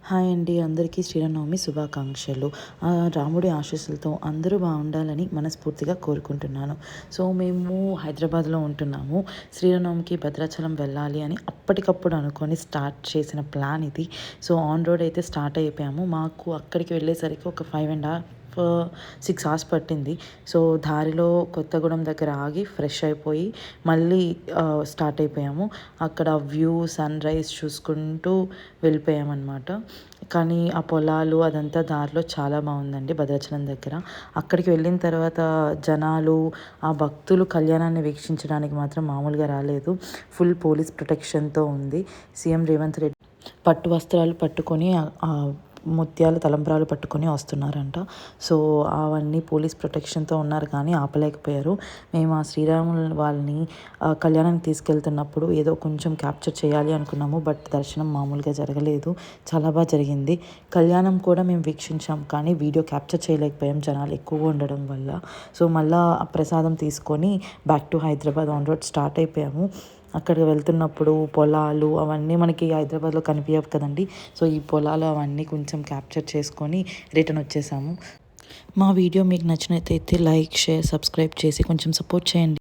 Hi అండి, అందరికీ శ్రీరామనవమి శుభాకాంక్షలు. రాముడి ఆశీస్సులతో అందరూ బాగుండాలని మనస్ఫూర్తిగా కోరుకుంటున్నాను. సో మేము హైదరాబాద్లో ఉంటున్నాము. శ్రీరామనవమికి భద్రాచలం వెళ్ళాలి అని అప్పటికప్పుడు అనుకొని స్టార్ట్ చేసిన ప్లాన్ ఇది. సో ఆన్ రోడ్ అయితే స్టార్ట్ అయిపోయాము. మాకు అక్కడికి వెళ్ళేసరికి ఒక 6 అవర్స్ పట్టింది. సో దారిలో కొత్తగూడెం దగ్గర ఆగి ఫ్రెష్ అయిపోయి మళ్ళీ స్టార్ట్ అయిపోయాము. అక్కడ వ్యూ సన్ రైజ్ చూసుకుంటూ వెళ్ళిపోయామన్నమాట. కానీ ఆ పొలాలు అదంతా దారిలో చాలా బాగుందండి భద్రాచలం దగ్గర. అక్కడికి వెళ్ళిన తర్వాత జనాలు, ఆ భక్తులు కళ్యాణాన్ని వీక్షించడానికి మాత్రం మామూలుగా రాలేదు. ఫుల్ పోలీస్ ప్రొటెక్షన్తో ఉంది. సీఎం రేవంత్ రెడ్డి పట్టు వస్త్రాలు పట్టుకొని ముత్యాలు తలంబ్రాలు పట్టుకొని వస్తున్నారంట. సో అవన్నీ పోలీస్ ప్రొటెక్షన్తో ఉన్నారు కానీ ఆపలేకపోయారు. మేము ఆ శ్రీరాములు వాళ్ళని కళ్యాణానికి తీసుకెళ్తున్నప్పుడు ఏదో కొంచెం క్యాప్చర్ చేయాలి అనుకున్నాము. బట్ దర్శనం మామూలుగా జరగలేదు, చాలా బాగా జరిగింది. కళ్యాణం కూడా మేము వీక్షించాం కానీ వీడియో క్యాప్చర్ చేయలేకపోయాం జనాలు ఎక్కువగా ఉండడం వల్ల. సో మళ్ళీ ప్రసాదం తీసుకొని back to Hyderabad on road start అయిపోయాము. అక్కడికి వెళ్తున్నప్పుడు పొలాలు అవన్నీ మనకి హైదరాబాద్లో కనిపించవు కదండి. సో ఈ పొలాలు అవన్నీ కొంచెం క్యాప్చర్ చేసుకొని రిటర్న్ వచ్చేసాము. మా వీడియో మీకు నచ్చినట్లయితే లైక్, షేర్, సబ్స్క్రైబ్ చేసి కొంచెం సపోర్ట్ చేయండి.